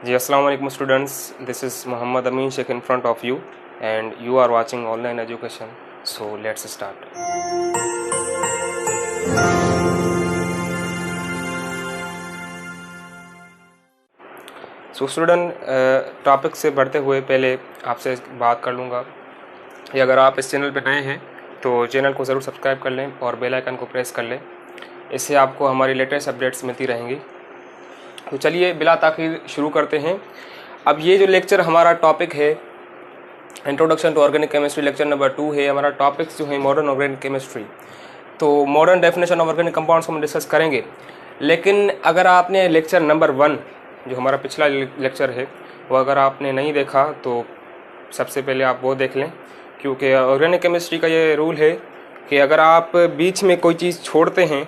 जी अस्सलाम वालेकुम students, this is Mohammad Amin Sheikh in front of you and you are watching online education. So let's start. So student, topic से बढ़ते हुए पहले आपसे बात कर लूँगा कि अगर आप इस चैनल पर नए हैं तो चैनल को ज़रूर सब्सक्राइब कर लें और बेल आइकन को प्रेस कर लें. इससे आपको हमारी लेटेस्ट अपडेट्स मिलती रहेंगी. तो चलिए बिला ताख़ीर शुरू करते हैं. अब ये जो लेक्चर हमारा टॉपिक है introduction to organic chemistry, lecture number 2 है. हमारा टॉपिक्स जो है मॉडर्न ऑर्गेनिक केमिस्ट्री. तो modern definition of organic compounds को हम डिस्कस करेंगे. लेकिन अगर आपने लेक्चर नंबर 1 जो हमारा पिछला लेक्चर है वो अगर आपने नहीं देखा तो सबसे पहले आप वो देख लें, क्योंकि ऑर्गेनिक केमिस्ट्री का ये रूल है कि अगर आप बीच में कोई चीज़ छोड़ते हैं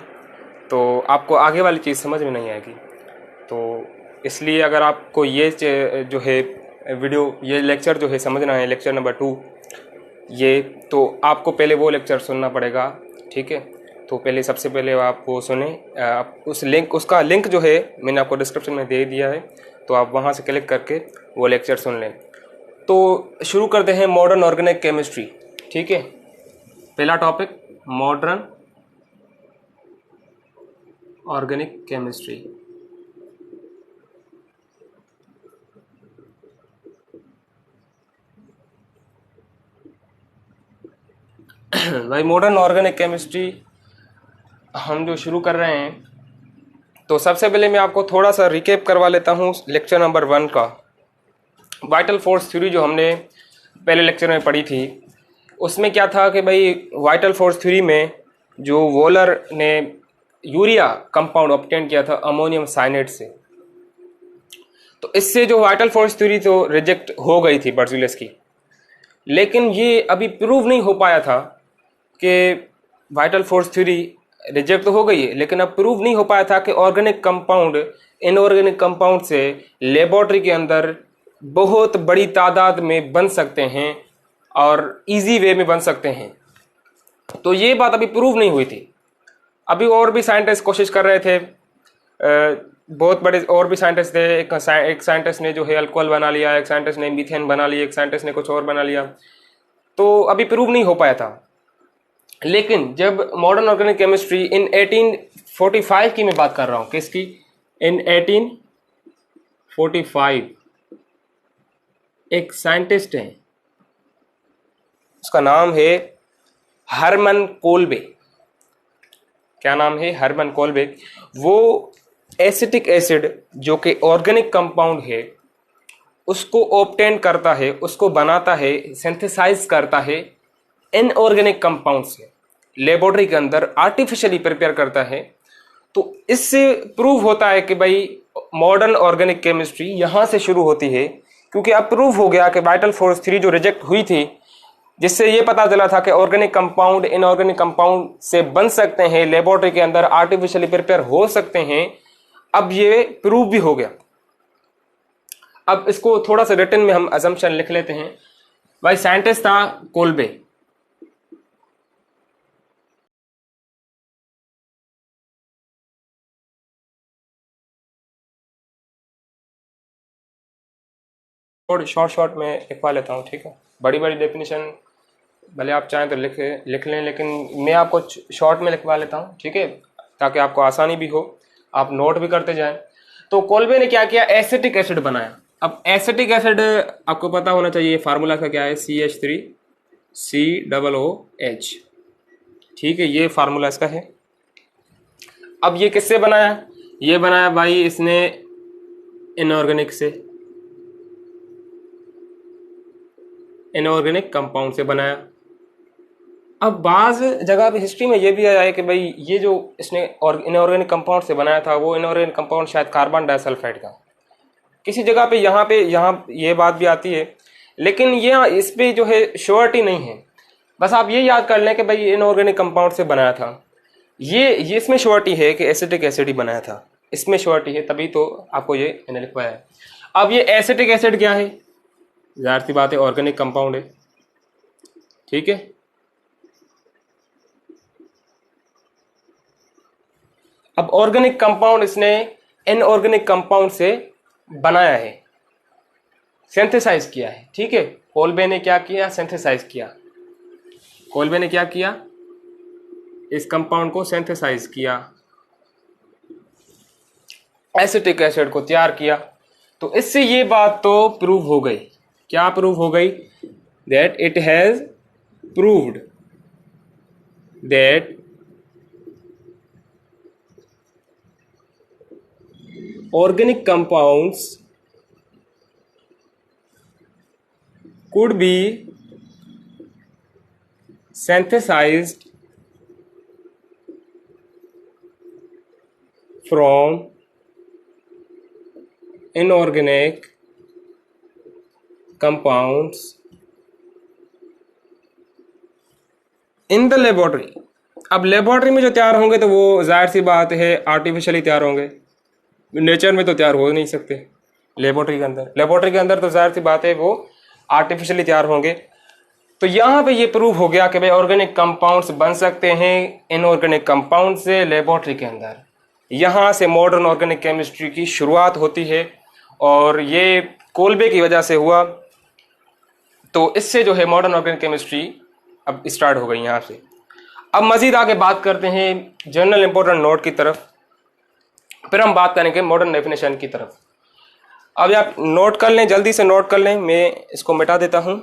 तो आपको आगे वाली चीज़ समझ में नहीं आएगी. तो इसलिए अगर आपको ये जो है वीडियो, ये लेक्चर जो है समझना है, लेक्चर नंबर 2 ये, तो आपको पहले वो लेक्चर सुनना पड़ेगा. ठीक है, तो पहले सबसे पहले आप वो सुने. आप उसका लिंक जो है मैंने आपको डिस्क्रिप्शन में दे दिया है, तो आप वहाँ से क्लिक करके वो लेक्चर सुन लें. तो शुरू करते हैं मॉडर्न ऑर्गेनिक केमिस्ट्री. ठीक है, पहला टॉपिक मॉडर्न ऑर्गेनिक केमिस्ट्री. भाई मॉडर्न ऑर्गेनिक केमिस्ट्री हम जो शुरू कर रहे हैं, तो सबसे पहले मैं आपको थोड़ा सा रिकेप करवा लेता हूँ लेक्चर नंबर 1 का. वाइटल फोर्स थ्योरी जो हमने पहले लेक्चर में पढ़ी थी, उसमें क्या था कि भाई वाइटल फोर्स थ्योरी में जो वॉलर ने यूरिया कंपाउंड ऑब्टेन किया था अमोनियम साइनेट से, तो इससे जो वाइटल फोर्स थ्योरी तो रिजेक्ट हो गई थी बर्ज़िलस की. लेकिन ये अभी प्रूव नहीं हो पाया था कि वाइटल फोर्स थ्योरी रिजेक्ट तो हो गई है, लेकिन अब प्रूव नहीं हो पाया था कि ऑर्गेनिक कंपाउंड इनऑर्गेनिक कंपाउंड से लेबोरेटरी के अंदर बहुत बड़ी तादाद में बन सकते हैं और इजी वे में बन सकते हैं. तो ये बात अभी प्रूव नहीं हुई थी. अभी और भी साइंटिस्ट कोशिश कर रहे थे, बहुत बड़े और भी साइंटिस्ट थे. एक साइंटिस्ट ने जो है अल्कोहल बना लिया, एक साइंटिस्ट ने मीथेन बना लिया, एक साइंटिस्ट ने कुछ और बना लिया. तो अभी प्रूव नहीं हो पाया था. लेकिन जब मॉडर्न ऑर्गेनिक केमिस्ट्री इन 1845 की मैं बात कर रहा हूँ, किसकी? इन 1845 एक साइंटिस्ट है, उसका नाम है हरमन कोलबे. क्या नाम है? हरमन कोलबे. वो एसिटिक एसिड जो कि ऑर्गेनिक कंपाउंड है उसको ऑब्टेन करता है, उसको बनाता है, सिंथेसाइज करता है इनऑर्गेनिक कंपाउंड से, लेबोरेटरी के अंदर आर्टिफिशियली प्रिपेयर करता है. तो इससे प्रूव होता है कि भाई मॉडर्न ऑर्गेनिक केमिस्ट्री यहाँ से शुरू होती है, क्योंकि अब प्रूव हो गया कि वाइटल फोर्स थ्योरी जो रिजेक्ट हुई थी, जिससे ये पता चला था कि ऑर्गेनिक कंपाउंड इनऑर्गेनिक कंपाउंड से बन सकते हैं, लेबोरेटरी के अंदर आर्टिफिशियली प्रिपेयर हो सकते हैं, अब ये प्रूव भी हो गया. अब इसको थोड़ा सा रिटन में हम अजम्पशन लिख लेते हैं. भाई साइंटिस्ट था कोलबे. शॉर्ट में लिखवा लेता हूँ. ठीक है, बड़ी बड़ी डेफिनेशन भले आप चाहें तो लिख लें, लेकिन मैं आपको शॉर्ट में लिखवा लेता हूँ. ठीक है, ताकि आपको आसानी भी हो, आप नोट भी करते जाएं. तो कोलबे ने क्या किया? एसिटिक एसिड बनाया. अब एसिटिक एसिड आपको पता होना चाहिए फार्मूला का क्या है, CH3COOH. ठीक है, ये फार्मूला इसका है. अब ये किससे बनाया? ये बनाया भाई इसने इनऑर्गेनिक से, इनऑर्गेनिक कंपाउंड से बनाया. अब बाज जगह पे हिस्ट्री में ये भी आया है कि भाई ये जो इसने इनऑर्गेनिक कंपाउंड से बनाया था, वो इनऑर्गेनिक कंपाउंड शायद कार्बन डाइसल्फाइड का. किसी जगह पे यहाँ ये बात भी आती है, लेकिन ये इस पे जो है श्योरिटी नहीं है. बस आप ये याद कर लें कि भाई इनऑर्गेनिक कंपाउंड से बनाया था. ये इसमें श्योरिटी है कि एसिटिक एसिड ही बनाया था, इसमें श्योरिटी है, तभी तो आपको ये मैंने लिखवाया है. अब ये एसिटिक एसिड क्या है? जाहिर सी बात है ऑर्गेनिक कंपाउंड है. ठीक है, अब ऑर्गेनिक कंपाउंड इसने इनऑर्गेनिक कंपाउंड से बनाया है. सिंथेसाइज किया है, ठीक है। कोल्बे ने क्या किया, सिंथेसाइज किया। कोल्बे ने क्या किया, इस कंपाउंड को सिंथेसाइज किया, एसिटिक एसिड को तैयार किया। तो इससे ये बात तो प्रूव हो गई, क्या प्रूव हो गई, that it has proved that organic compounds could be synthesized from inorganic compounds in the laboratory। अब लेबोरेटरी में जो तैयार होंगे तो वो जाहिर सी बात है आर्टिफिशियली तैयार होंगे, नेचर में तो तैयार हो नहीं सकते। लेबोरेटरी के अंदर तो जाहिर सी बात है वो आर्टिफिशियली तैयार होंगे। तो यहाँ पे ये प्रूव हो गया कि भाई ऑर्गेनिक कंपाउंड्स बन सकते हैं इनऑर्गेनिक कंपाउंड से लेबोरेटरी के अंदर। यहाँ से मॉडर्न ऑर्गेनिक केमिस्ट्री की शुरुआत होती है और ये कोल्बे की वजह से हुआ। तो इससे जो है मॉडर्न ऑर्गेनिक केमिस्ट्री अब स्टार्ट हो गई यहाँ से। अब मज़ीद आगे बात करते हैं जनरल इंपॉर्टेंट नोट की तरफ, फिर हम बात करेंगे मॉडर्न डेफिनेशन की तरफ। अब आप नोट कर लें, जल्दी से नोट कर लें, मैं इसको मिटा देता हूं।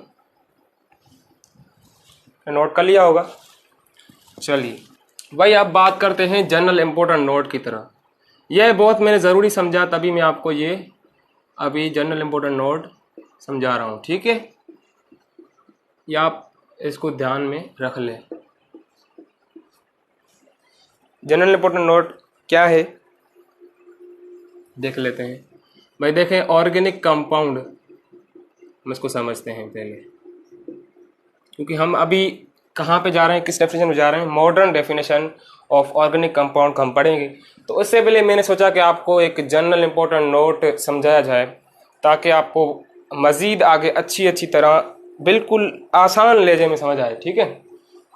नोट कर लिया होगा। चलिए भाई अब बात करते हैं जनरल इंपॉर्टेंट नोट की तरफ। यह बहुत मैंने ज़रूरी समझा, तभी मैं आपको ये अभी जनरल इंपॉर्टेंट नोट समझा रहा हूँ, ठीक है। या आप इसको ध्यान में रख लें। जनरल इंपॉर्टेंट नोट क्या है देख लेते हैं भाई। देखें ऑर्गेनिक कंपाउंड, हम इसको समझते हैं पहले, क्योंकि हम अभी कहाँ पे जा रहे हैं, किस डेफिनेशन में जा रहे हैं, modern definition of organic compound हम पढ़ेंगे। तो इससे पहले मैंने सोचा कि आपको एक जनरल इंपॉर्टेंट नोट समझाया जाए ताकि आपको मज़ीद आगे अच्छी तरह बिल्कुल आसान लहजे में समझ आए, ठीक है।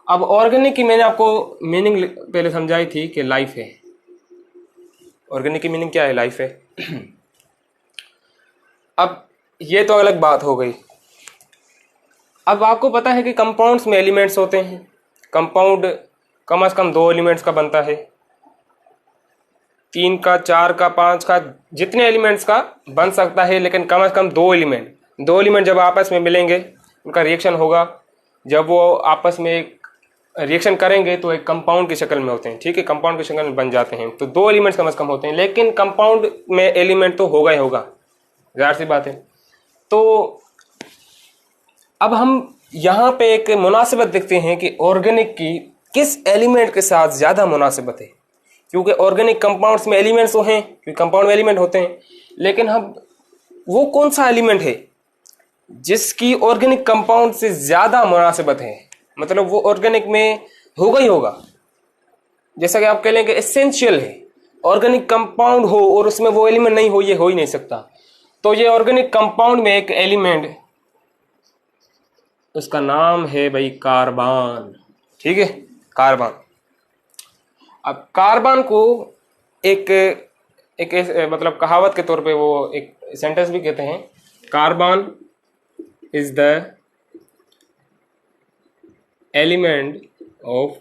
अब ऑर्गेनिक की मैंने आपको मीनिंग पहले समझाई थी कि लाइफ है। ऑर्गेनिक की मीनिंग क्या है, लाइफ है। अब ये तो अलग बात हो गई। अब आपको पता है कि कंपाउंड्स में एलिमेंट्स होते हैं। कंपाउंड कम से कम 2 एलिमेंट्स का बनता है, 3 का, 4 का, 5 का, जितने एलिमेंट्स का बन सकता है, लेकिन कम से कम 2 एलिमेंट जब आपस में मिलेंगे उनका रिएक्शन होगा। जब वो आपस में एक रिएक्शन करेंगे तो एक कंपाउंड की शक्ल में होते हैं, ठीक है, कंपाउंड की शक्ल में बन जाते हैं। तो 2 एलिमेंट्स कम से कम होते हैं, लेकिन कंपाउंड में एलिमेंट तो होगा ही होगा, जाहिर सी बात है। तो अब हम यहाँ पे एक मुनासिबत देखते हैं कि ऑर्गेनिक की किस एलिमेंट के साथ ज़्यादा मुनासिबत है, क्योंकि ऑर्गेनिक कंपाउंड्स में एलिमेंट्स तो हैं, क्योंकि कंपाउंड में एलिमेंट होते हैं, लेकिन हम वो कौन सा एलिमेंट है जिसकी ऑर्गेनिक कंपाउंड से ज़्यादा मुनासिबत है, मतलब वो ऑर्गेनिक में होगा ही होगा। जैसा कि आप कह लें कि एसेंशियल है, ऑर्गेनिक कंपाउंड हो और उसमें वो एलिमेंट नहीं हो, ये हो ही नहीं सकता। तो ये ऑर्गेनिक कंपाउंड में एक एलिमेंट, उसका नाम है भाई कार्बन, ठीक है, कार्बन। अब कार्बन को एक मतलब कहावत के तौर पे वो एक सेंटेंस भी कहते हैं, carbon is the element of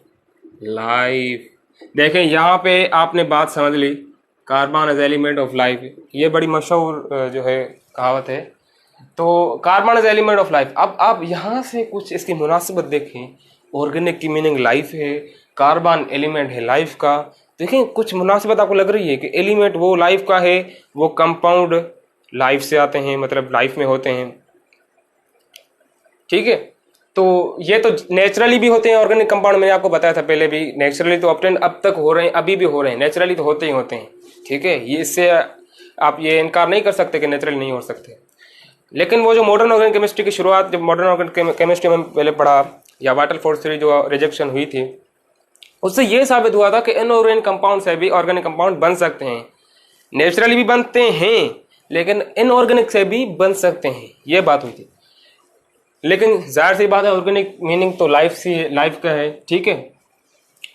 life. देखें यहाँ पे आपने बात समझ ली, carbon as element of life, ये बड़ी मशहूर जो है कहावत है। तो carbon as element of life. अब आप यहाँ से कुछ इसकी मुनासिबत देखें, ऑर्गेनिक की मीनिंग लाइफ है, कार्बन एलिमेंट है लाइफ का। देखें कुछ मुनासिबत आपको लग रही है कि एलिमेंट वो लाइफ का है, वो कंपाउंड लाइफ से आते हैं, मतलब लाइफ में होते हैं, ठीक है। तो ये तो नेचुरली भी होते हैं ऑर्गेनिक कंपाउंड, मैंने आपको बताया था पहले भी, नेचुरली तो ऑब्टेन अब तक हो रहे हैं, अभी भी हो रहे हैं, नेचुरली तो होते ही होते हैं, ठीक है। ये इससे आप ये इनकार नहीं कर सकते कि नेचुरली नहीं हो सकते। लेकिन वो जो मॉडर्न ऑर्गेनिक केमिस्ट्री की शुरुआत, जब मॉडर्न ऑर्गेनिक केमिस्ट्री में पहले पढ़ा, या वाइटल फोर्स थ्योरी जो रिजेक्शन हुई थी, उससे ये साबित हुआ था कि इनऑर्गेनिक कंपाउंड से भी ऑर्गेनिक कंपाउंड बन सकते हैं। नेचुरली भी बनते हैं, लेकिन इनऑर्गेनिक से भी बन सकते हैं, ये बात हुई थी। लेकिन जाहिर सी बात है ऑर्गेनिक मीनिंग तो लाइफ से, लाइफ का है, ठीक है।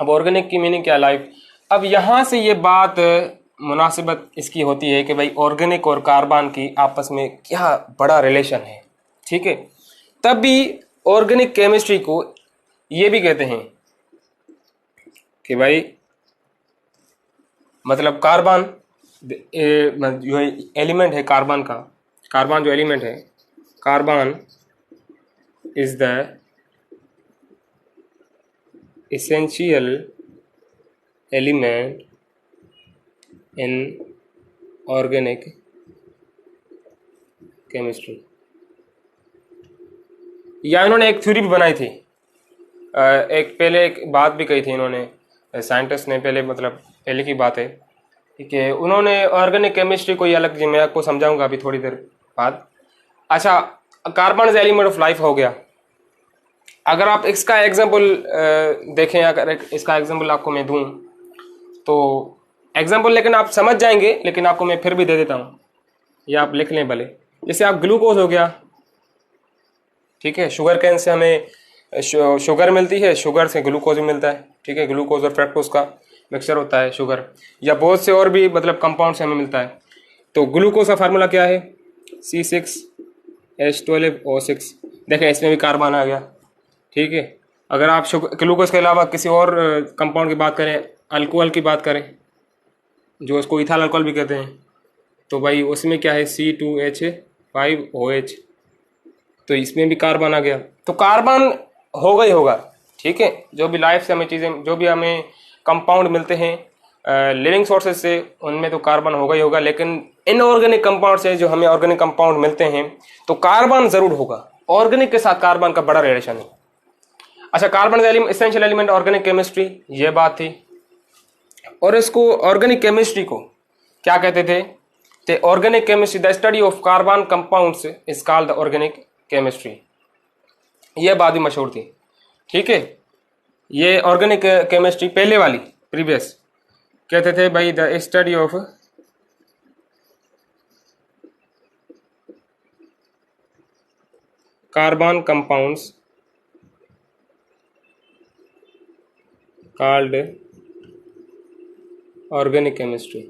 अब ऑर्गेनिक की मीनिंग क्या, लाइफ। अब यहाँ से ये बात मुनासिबत इसकी होती है कि भाई ऑर्गेनिक और कार्बन की आपस में क्या बड़ा रिलेशन है, ठीक है। तब भी ऑर्गेनिक केमिस्ट्री को ये भी कहते हैं कि भाई मतलब कार्बन जो एलिमेंट है कार्बन का, कार्बन जो एलिमेंट है, carbon is the essential element in organic chemistry। या इन्होंने एक थ्योरी भी बनाई थी, एक पहले एक बात भी कही थी इन्होंने, साइंटिस्ट ने पहले, मतलब पहले की बात है कि उन्होंने ऑर्गेनिक केमिस्ट्री को ये अलग, जी मैं आपको समझाऊंगा अभी थोड़ी देर बाद। अच्छा, carbon is element of life हो गया। अगर आप इसका एग्जाम्पल देखें, अगर इसका एग्जाम्पल आपको मैं दूं तो एग्जाम्पल लेकिन आप समझ जाएंगे, लेकिन आपको मैं फिर भी दे देता हूं, या आप लिख लें भले। जैसे आप ग्लूकोज हो गया, ठीक है, शुगर कैन से हमें शुगर मिलती है, शुगर से ग्लूकोज भी मिलता है, ठीक है, ग्लूकोज और फ्रक्टोज का मिक्सचर होता है शुगर, या बहुत से और भी मतलब कंपाउंड से हमें मिलता है। तो ग्लूकोज का फार्मूला क्या है? C6H12O6। देखें इसमें भी कार्बन आ गया, ठीक है। अगर आप ग्लूकोज के अलावा किसी और कंपाउंड की बात करें, अल्कोहल की बात करें, जो उसको इथाइल अल्कोहल भी कहते हैं, तो भाई उसमें क्या है? C2H5OH। तो इसमें भी कार्बन आ गया। तो कार्बन होगा ही होगा, ठीक है। जो भी लाइफ से हमें चीज़ें, जो भी हमें कंपाउंड मिलते हैं लिविंग सोर्सेज से, उनमें तो कार्बन होगा ही होगा। लेकिन इनऑर्गेनिक कंपाउंड से जो हमें ऑर्गेनिक कंपाउंड मिलते हैं तो कार्बन जरूर होगा। ऑर्गेनिक के साथ कार्बन का बड़ा रिलेशन है। अच्छा, carbon essential element organic chemistry, ये बात थी। और इसको ऑर्गेनिक केमिस्ट्री को क्या कहते थे? Organic chemistry the study of carbon compounds is called the organic chemistry. ये बात भी मशहूर थी, ठीक है। ये ऑर्गेनिक केमिस्ट्री पहले वाली प्रीवियस कहते थे भाई the study of carbon compounds called organic chemistry.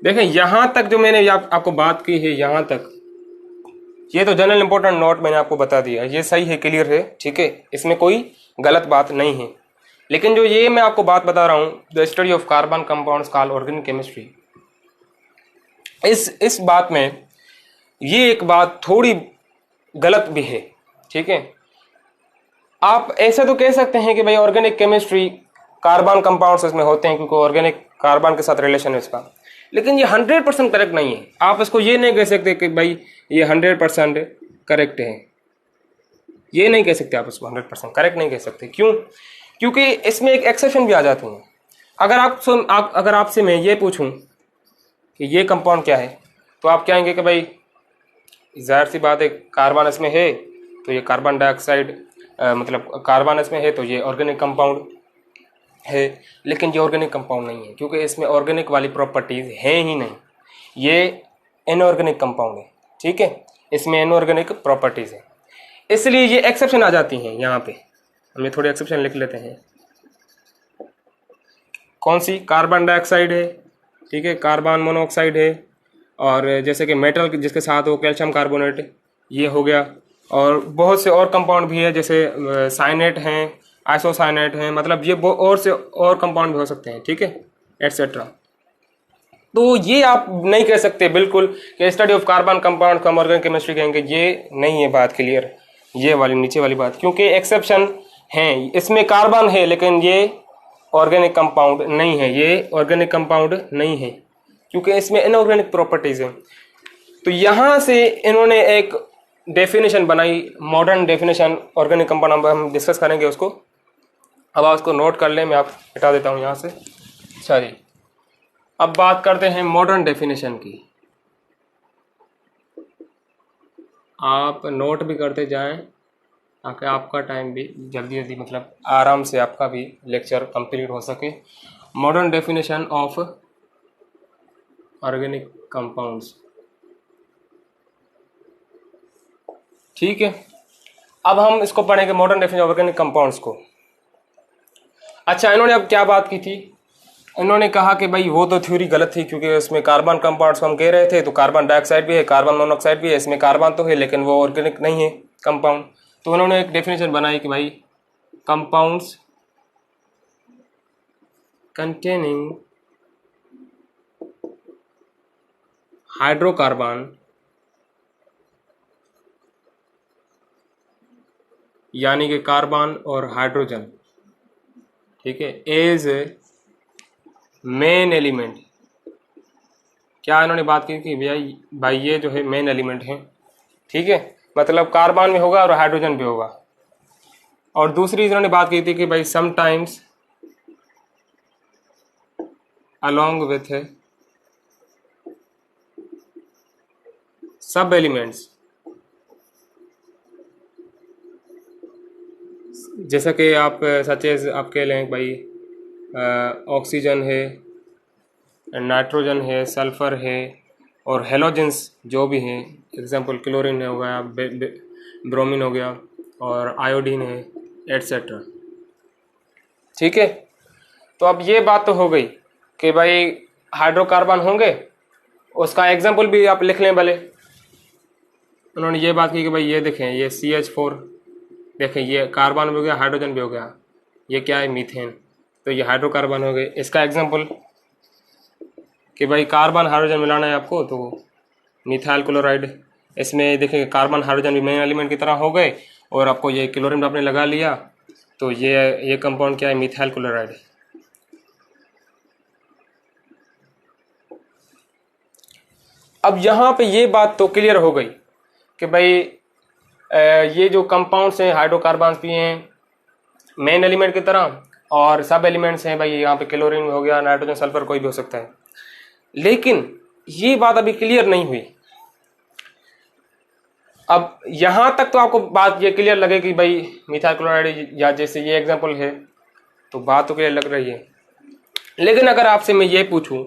देखें यहां तक जो मैंने आपको बात की है, यहां तक ये तो जनरल इंपॉर्टेंट नोट मैंने आपको बता दिया, ये सही है, क्लियर है, ठीक है, इसमें कोई गलत बात नहीं है। लेकिन जो ये मैं आपको बात बता रहा हूं, the study of carbon compounds called organic chemistry, इस बात में ये एक बात थोड़ी गलत भी है, ठीक है। आप ऐसा तो कह सकते हैं कि भाई ऑर्गेनिक केमिस्ट्री कार्बन कंपाउंड्स इसमें होते हैं क्योंकि ऑर्गेनिक कार्बन के साथ रिलेशन है इसका, लेकिन ये 100% करेक्ट नहीं है। आप इसको ये नहीं कह सकते कि भाई ये 100% करेक्ट है, ये नहीं कह सकते आप इसको 100% करेक्ट नहीं कह सकते। क्यों? क्योंकि इसमें एक एक्सेप्शन भी आ जाती है। अगर आपसे मैं ये पूछूं कि ये कंपाउंड क्या है, तो आप कहेंगे कि भाई जाहिर सी बात है कार्बन इसमें है तो ये कार्बन डाइऑक्साइड, मतलब कार्बन इसमें है तो ये ऑर्गेनिक कंपाउंड है। लेकिन ये ऑर्गेनिक कंपाउंड नहीं है क्योंकि इसमें ऑर्गेनिक वाली प्रॉपर्टीज हैं ही नहीं, ये इनऑर्गेनिक कंपाउंड है, ठीक है, इसमें इनऑर्गेनिक प्रॉपर्टीज है, इसलिए ये एक्सेप्शन आ जाती हैं। यहाँ पे हमें थोड़े एक्सेप्शन लिख लेते हैं। कौन सी? कार्बन डाइऑक्साइड है, ठीक है, कार्बन मोनोऑक्साइड है, और जैसे कि मेटल जिसके साथ हो कैल्शियम कार्बोनेट, ये हो गया। और बहुत से और कंपाउंड भी है जैसे साइनेट हैं, आइसोसाइनेट हैं, मतलब ये और से और कंपाउंड भी हो सकते हैं, ठीक है, एटसेट्रा। तो ये आप नहीं कह सकते बिल्कुल कि स्टडी ऑफ कार्बन कंपाउंड को हम ऑर्गेनिक केमिस्ट्री कहेंगे, ये नहीं है बात क्लियर, ये वाली नीचे वाली बात, क्योंकि एक्सेप्शन हैं। इसमें कार्बन है लेकिन ये ऑर्गेनिक कंपाउंड नहीं है, ये ऑर्गेनिक कंपाउंड नहीं है क्योंकि इसमें इनऑर्गेनिक प्रॉपर्टीज हैं। तो यहाँ से इन्होंने एक डेफिनेशन बनाई, मॉडर्न डेफिनेशन ऑर्गेनिक कंपाउंड, हम डिस्कस करेंगे उसको। अब आप उसको नोट कर लें, मैं आप हटा देता हूँ यहाँ से। सॉरी, अब बात करते हैं मॉडर्न डेफिनेशन की। आप नोट भी करते जाएं ताकि आपका टाइम भी जल्दी जल्दी, मतलब आराम से आपका भी लेक्चर कंप्लीट हो सके। Modern definition of organic compounds, ठीक है। अब हम इसको पढ़ेंगे modern definition of organic compounds को। अच्छा, इन्होंने अब क्या बात की थी, इन्होंने कहा कि भाई वो तो थ्योरी गलत थी, क्योंकि उसमें कार्बन कंपाउंड्स हम कह रहे थे, तो कार्बन डाइऑक्साइड भी है, कार्बन मोनोऑक्साइड भी है, इसमें कार्बन तो है लेकिन वो ऑर्गेनिक नहीं है कंपाउंड। तो उन्होंने एक डेफिनेशन बनाई कि भाई कंपाउंड्स कंटेनिंग हाइड्रोकार्बन यानी कि कार्बन और हाइड्रोजन, ठीक है, एज मेन एलिमेंट। क्या इन्होंने बात की कि भाई ये जो है मेन एलिमेंट है, ठीक है, मतलब कार्बन में होगा और हाइड्रोजन भी होगा। और दूसरी इन्होंने बात की थी कि भाई समटाइम्स अलोंग विथ सब एलिमेंट्स, जैसा कि आप सचेज आप कह लें भाई ऑक्सीजन है, नाइट्रोजन है, सल्फर है और हेलोजेंस जो भी हैं, एग्जांपल क्लोरीन हो गया, ब्रोमीन हो गया और आयोडीन है, एट्सेट्रा, ठीक है। तो अब ये बात तो हो गई कि भाई हाइड्रोकार्बन होंगे, उसका एग्जांपल भी आप लिख लें भले। उन्होंने ये बात की कि भाई ये देखें, ये CH4 देखें, ये कार्बन भी हो गया, हाइड्रोजन भी हो गया, ये क्या है, मीथेन, तो ये हाइड्रोकार्बन हो गए। इसका एग्जांपल कि भाई कार्बन हाइड्रोजन मिलाना है आपको, तो मिथाइल क्लोराइड, इसमें देखेंगे कार्बन हाइड्रोजन भी मेन एलिमेंट की तरह हो गए, और आपको ये क्लोरीन आपने लगा लिया, तो ये कंपाउंड क्या है, मिथाइल क्लोराइड। अब यहाँ पे ये बात तो क्लियर हो गई कि भाई ये जो कंपाउंड्स हैं हाइड्रोकार्बन्स भी हैं मेन एलिमेंट की तरह, और सब एलिमेंट्स हैं भाई, यहाँ पे क्लोरीन हो गया, नाइट्रोजन, सल्फर, कोई भी हो सकता है। लेकिन ये बात अभी क्लियर नहीं हुई। अब यहां तक तो आपको बात ये क्लियर लगे कि भाई मिथाइल क्लोराइड, या जैसे ये एग्जांपल है, तो बात तो क्लियर लग रही है। लेकिन अगर आपसे मैं ये पूछूं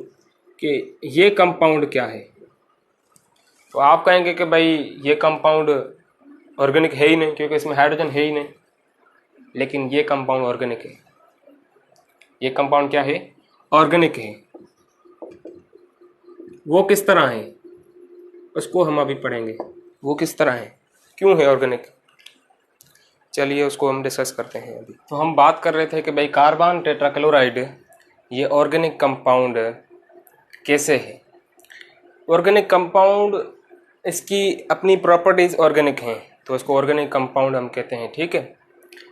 कि ये कंपाउंड क्या है, तो आप कहेंगे कि भाई ये कंपाउंड ऑर्गेनिक है ही नहीं, क्योंकि इसमें हाइड्रोजन है ही नहीं। लेकिन ये कंपाउंड ऑर्गेनिक है। ये कंपाउंड क्या है, ऑर्गेनिक है। वो किस तरह है उसको हम अभी पढ़ेंगे, वो किस तरह है, क्यों है ऑर्गेनिक, चलिए उसको हम डिस्कस करते हैं अभी। तो हम बात कर रहे थे कि भाई कार्बन टेट्राक्लोराइड ये ऑर्गेनिक कंपाउंड कैसे है। ऑर्गेनिक कंपाउंड, इसकी अपनी प्रॉपर्टीज ऑर्गेनिक हैं, तो इसको ऑर्गेनिक कंपाउंड हम कहते हैं, ठीक है।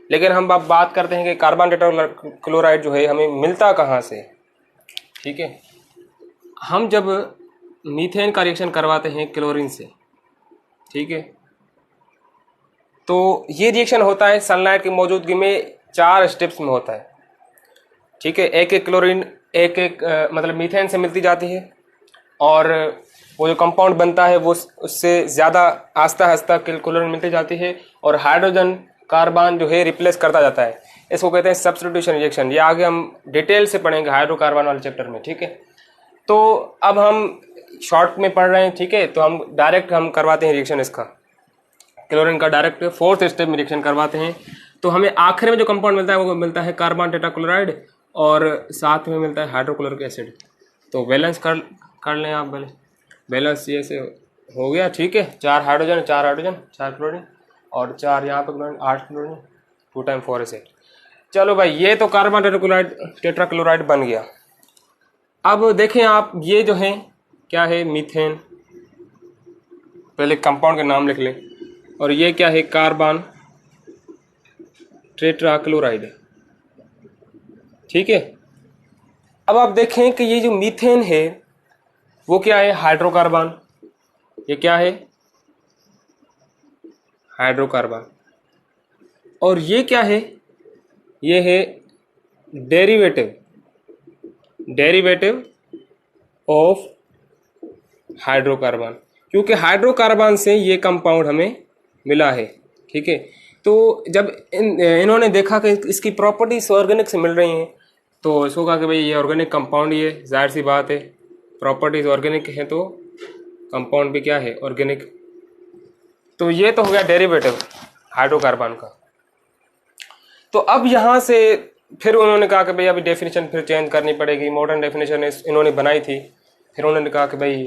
लेकिन हम अब बात करते हैं कि कार्बन टेट्राक्लोराइड जो है हमें मिलता कहाँ से, ठीक है। हम जब मीथेन का रिएक्शन करवाते हैं क्लोरीन से, ठीक है, तो ये रिएक्शन होता है सनलाइट की मौजूदगी में 4 स्टेप्स में होता है, ठीक है। एक एक क्लोरीन मतलब मीथेन से मिलती जाती है, और वो जो कंपाउंड बनता है वो उससे ज़्यादा आस्ता आस्ता क्लोरीन मिलती जाती है, और हाइड्रोजन कार्बन जो है रिप्लेस करता जाता है। इसको कहते हैं सब्स्टिट्यूशन रिएक्शन। ये आगे हम डिटेल से पढ़ेंगे हाइड्रोकार्बन वाले चैप्टर में, ठीक है। तो अब हम शॉर्ट में पढ़ रहे हैं, ठीक है, तो हम डायरेक्ट हम करवाते हैं रिएक्शन इसका, क्लोरीन का डायरेक्ट 4th स्टेप में रिएक्शन करवाते हैं। तो हमें आखिर में जो कंपाउंड मिलता है वो मिलता है कार्बन टेट्राक्लोराइड, और साथ में मिलता है हाइड्रोक्लोरिक एसिड। तो बैलेंस कर लें आप, बैलेंस ये से हो गया, ठीक है। 4 हाइड्रोजन 4 क्लोरीन और 4 यहाँ पे क्लोरीन, 8 क्लोरीन, 2 टाइम 4 एसिड। चलो भाई, ये तो कार्बन टेट्राक्लोराइड बन गया। अब देखें आप, ये जो है क्या है, मीथेन, पहले कंपाउंड का नाम लिख लें, और ये क्या है, कार्बन टेट्राक्लोराइड, ठीक है। अब आप देखें कि ये जो मीथेन है वो क्या है, हाइड्रोकार्बन। ये क्या है, हाइड्रोकार्बन। और ये क्या है, ये है डेरिवेटिव ऑफ हाइड्रोकार्बन, क्योंकि हाइड्रोकार्बन से ये कंपाउंड हमें मिला है, ठीक है। तो जब इन्होंने देखा कि इसकी प्रॉपर्टीज ऑर्गेनिक से मिल रही हैं, तो इसको कहा कि भाई ये ऑर्गेनिक कंपाउंड ही है, जाहिर सी बात है, प्रॉपर्टीज ऑर्गेनिक है तो कंपाउंड भी क्या है, ऑर्गेनिक। तो ये तो हो गया डेरिवेटिव हाइड्रोकार्बन का। तो अब यहाँ से फिर उन्होंने कहा कि भाई अभी डेफिनेशन फिर चेंज करनी पड़ेगी, मॉडर्न डेफिनेशन इन्होंने बनाई थी। फिर उन्होंने कहा कि भाई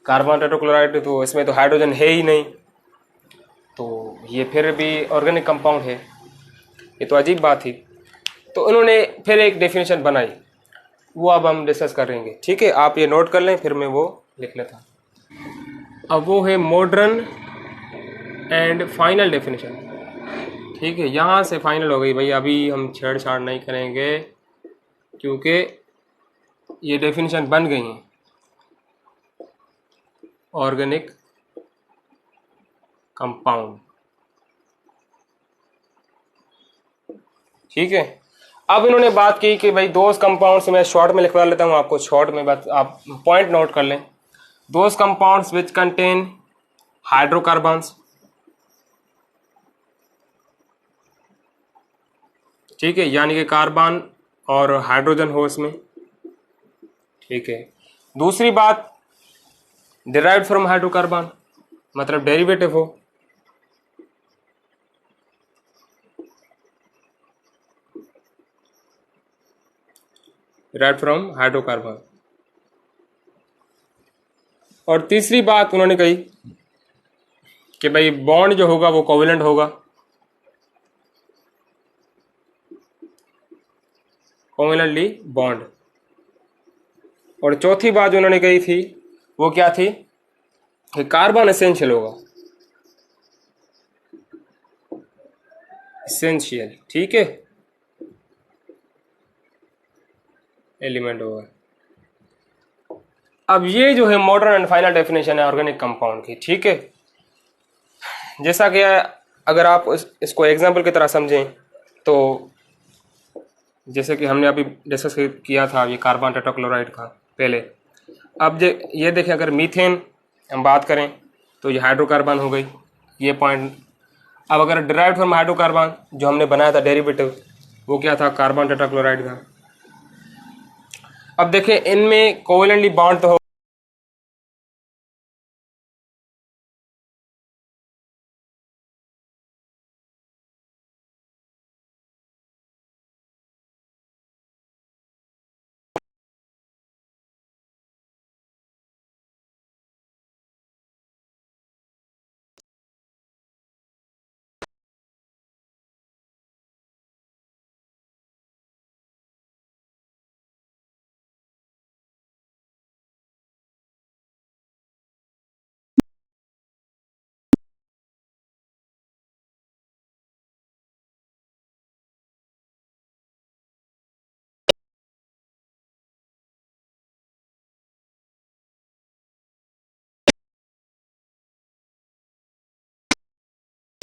कार्बन टेट्राक्लोराइड तो इसमें तो हाइड्रोजन है ही नहीं, तो ये फिर भी ऑर्गेनिक कंपाउंड है, ये तो अजीब बात थी। तो उन्होंने फिर एक डेफिनेशन बनाई, वो अब हम डिस्कस करेंगे। ठीक है, आप ये नोट कर लें, फिर मैं वो लिख लेता हूँ। अब वो है मॉडर्न एंड फाइनल डेफिनेशन। ठीक है, यहाँ से फाइनल हो गई भाई, अभी हम छेड़छाड़ नहीं करेंगे क्योंकि ये डेफिनेशन बन गई हैं ऑर्गेनिक कंपाउंड। ठीक है, अब इन्होंने बात की कि भाई दोज कंपाउंड्स, मैं शॉर्ट में लिखवा लेता हूँ आपको, शॉर्ट में बात आप पॉइंट नोट कर लें। Those compounds which contain hydrocarbons, ठीक है, यानी कि कार्बन और हाइड्रोजन हो इसमें। ठीक है, दूसरी बात डिराइव्ड फ्रॉम हाइड्रोकार्बन, मतलब डेरिवेटिव हो। Derived from hydrocarbon. और तीसरी बात उन्होंने कही कि भाई बॉन्ड जो होगा वो कोवेलेंट होगा, कोवेलेंटली बॉन्ड। और चौथी बात जो उन्होंने कही थी वो क्या थी कि कार्बन एसेंशियल होगा, एसेंशियल, ठीक है, एलिमेंट होगा। अब ये जो है मॉडर्न एंड फाइनल डेफिनेशन है ऑर्गेनिक कंपाउंड की। ठीक है, जैसा कि अगर आप इसको एग्जाम्पल की तरह समझें तो जैसे कि हमने अभी डिस्कस किया था ये कार्बन टेट्राक्लोराइड का पहले। अब ये देखें, अगर मीथेन हम बात करें तो ये हाइड्रोकार्बन हो गई, ये पॉइंट। अब अगर डिराइव्ड फ्रॉम हाइड्रोकार्बन जो हमने बनाया था डेरिवेटिव, वो क्या था, कार्बन टेट्राक्लोराइड का। अब देखें इनमें कोवेलेंटली बॉन्ड तो